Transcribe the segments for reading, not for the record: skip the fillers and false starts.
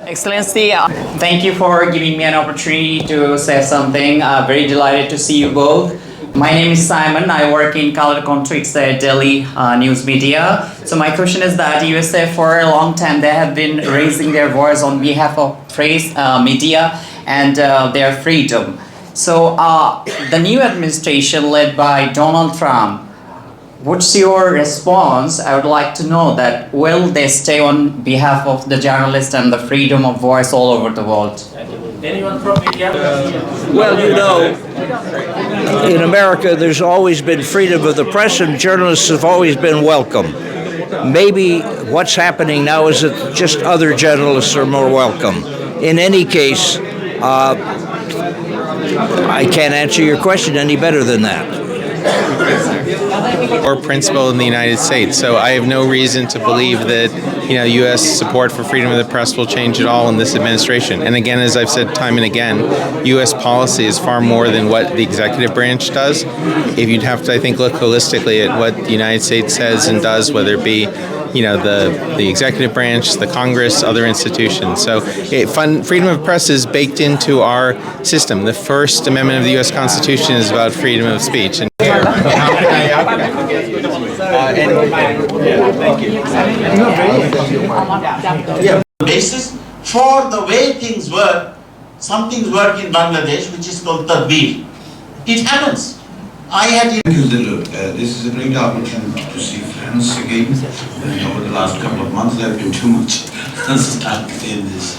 Excellency, thank you for giving me an opportunity to say something. Very delighted to see you both. My name is Simon. I work in Kaler Kantho. It's a Delhi news media. So my question is that USA for a long time they have been raising their voice on behalf of press, media, and their freedom. So the new administration led by Donald Trump. What's your response? I would like to know that will they stay on behalf of the journalists and the freedom of voice all over the world? Anyone from India? Well, you know, in America, there's always been freedom of the press, and journalists have always been welcome. Maybe what's happening now is that just other journalists are more welcome. In any case, I can't answer your question any better than that. Or principle in the United States. So I have no reason to believe that, U.S. support for freedom of the press will change at all in this administration. And again, as I've said time and again, U.S. policy is far more than what the executive branch does. If you'd have to, I think, look holistically at what the United States says and does, whether it be the executive branch, the Congress, other institutions. So freedom of press is baked into our system. The First Amendment of the U.S. Constitution is about freedom of speech. And basis for the way things work, some things work in Bangladesh, which is called tadbir. It happens. I had Thank you, Zillu. This is a great opportunity to see friends again. Over the last couple of months, I've been too much stuck in this,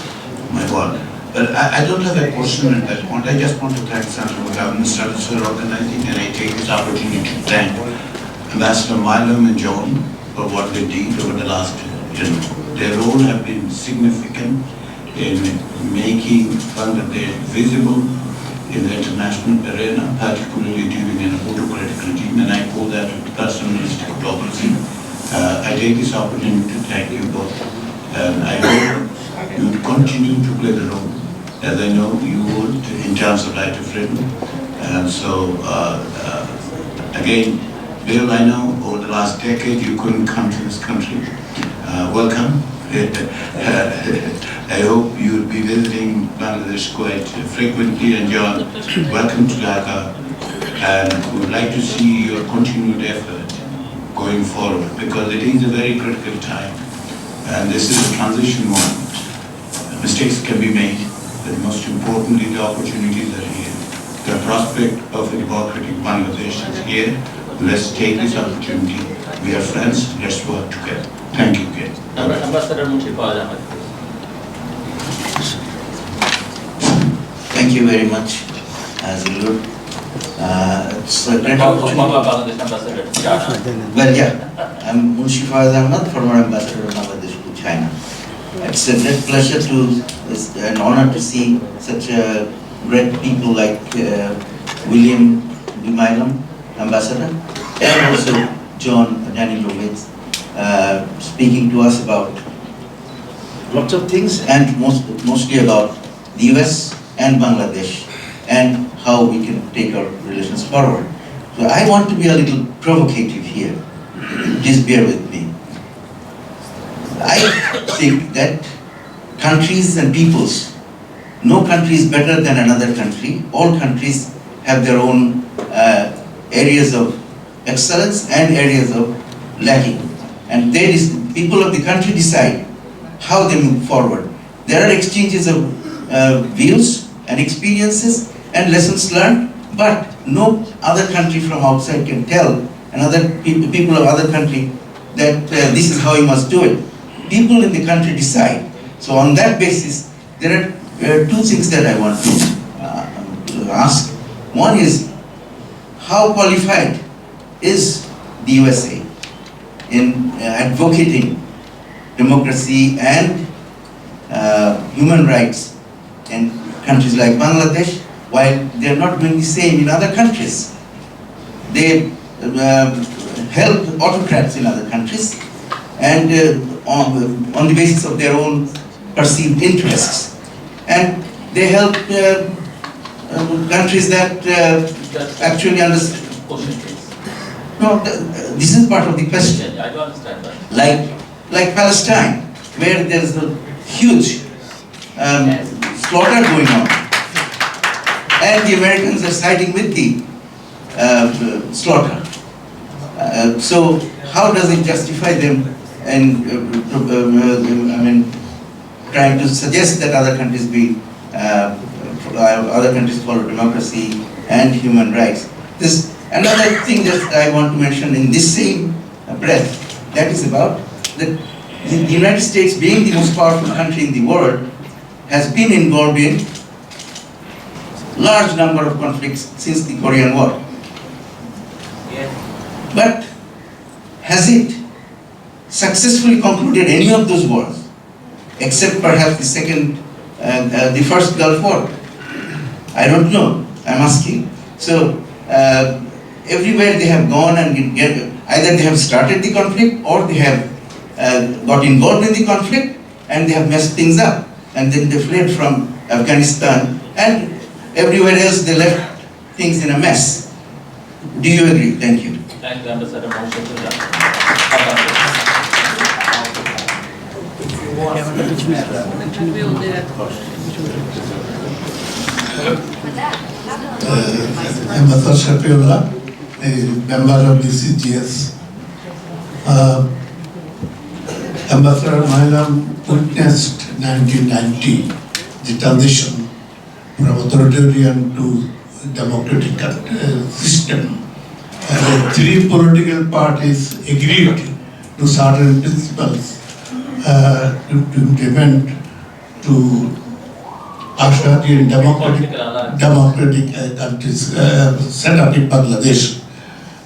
my work. But I don't have a question at that point. I just want to thank Central Government Service for organizing, and I take this opportunity to thank Ambassador Milam and John for what they did over the last year. Their role have been significant in making Bangladesh visible in the international arena, particularly during an autocratic regime, and I call that personalistic autocracy. I take this opportunity to thank you both, and I hope you would continue to play the role, as I know you would, in terms of right to freedom. And so, again, Bill, I know over the last decade you couldn't come to this country. Welcome. I hope you will be visiting Bangladesh quite frequently, and John, welcome to Dhaka, and we would like to see your continued effort going forward, because it is a very critical time, and this is a transition moment. Mistakes can be made, but most importantly, the opportunities are here. The prospect of a democratic Bangladesh is here. Let's take this opportunity. We are friends, let's work together. Thank you again. Ambassador Munshi. Thank you very much, Zillu. It's a great opportunity. Well, yeah, I'm Munshi Fawaz Ahmad, former ambassador of Bangladesh to China. It's a great pleasure an honor to see such great people like William B. Milam, ambassador, and also John Danilovitz, speaking to us about lots of things, and mostly about the US and Bangladesh and how we can take our relations forward. So I want to be a little provocative here. Please bear with me. I think that countries and peoples, no country is better than another country. All countries have their own areas of excellence and areas of lacking. And people of the country decide how they move forward. There are exchanges of views and experiences and lessons learned, but no other country from outside can tell people of other country that this is how you must do it. People in the country decide. So on that basis, there are two things that I want to ask. One is, how qualified is the USA in advocating democracy and human rights in countries like Bangladesh, while they are not doing the same in other countries? They help autocrats in other countries, and on the basis of their own perceived interests, and they help countries that actually understand. No, this is part of the question. I don't understand that. Like Palestine, where there is a huge slaughter going on. And the Americans are siding with the slaughter. So how does it justify them and trying to suggest that other countries follow democracy and human rights? This another thing that I want to mention in this same breath, that is about that the United States, being the most powerful country in the world, has been involved in large number of conflicts since the Korean War. But has it successfully concluded any of those wars, except perhaps the first Gulf War? I don't know. I'm asking. So everywhere they have gone and either they have started the conflict or they have got involved in the conflict and they have messed things up, and then they fled from Afghanistan, and everywhere else they left things in a mess. Do you agree? Thank you. Thank you, Ambassador. Motion to the Ambassador Shapiola, a member of the CGS. Ambassador Mailam witnessed 1990, the transition from authoritarian to democratic system. And three political parties agreed to certain principles to implement to usher the democratic countries set up in Bangladesh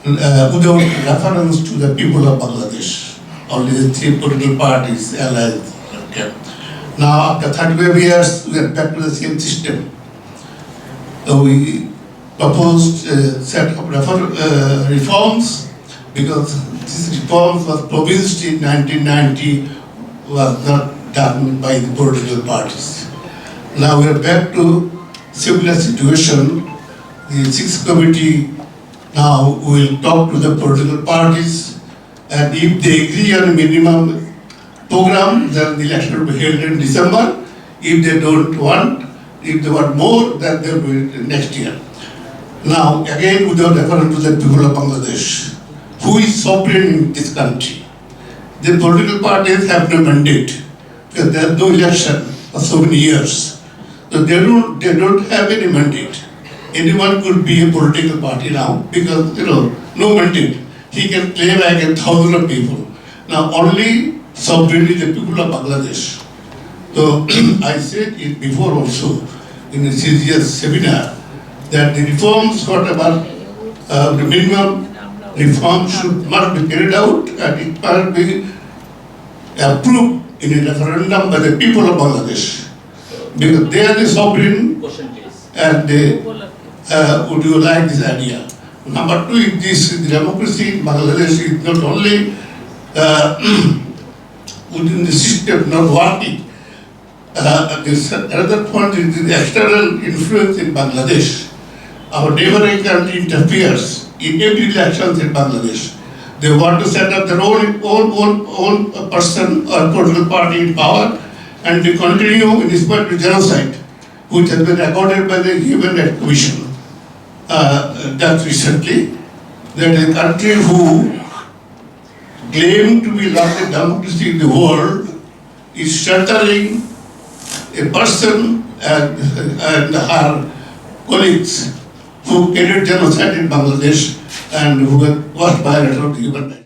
without reference to the people of Bangladesh. Only the three political parties allied. Okay. Now, after 35 years, we are back to the same system. We proposed a set of reforms, because this reforms was promised in 1990, was not done by the political parties. Now we are back to similar situation. The sixth committee now will talk to the political parties, and if they agree on a minimum program, then the election will be held in December. If they don't want, if they want more, then they will be next year. Now, again, without reference to the people of Bangladesh, who is sovereign in this country? The political parties have no mandate, because there is no election for so many years. So they don't have any mandate. Anyone could be a political party now, because no mandate. He can claim like 1,000 of people. Now only sovereignly the people of Bangladesh. So I said it before also in the CGS seminar that the reforms got about the minimum reform must be carried out, and it must be approved in a referendum by the people of Bangladesh, because they are the sovereign. question, please. And they, would you like this idea? Number two, if this democracy in Bangladesh is not only within the system not working, this another point is the external influence in Bangladesh. Our neighboring country interferes in every elections in Bangladesh. They want to set up their own person or political party in power, and they continue in spite of genocide, which has been recorded by the Human Rights Commission just recently, that a country who claimed to be largest democracy in the world is sheltering a person and her colleagues who committed genocide in Bangladesh and who were worst violator of the human rights.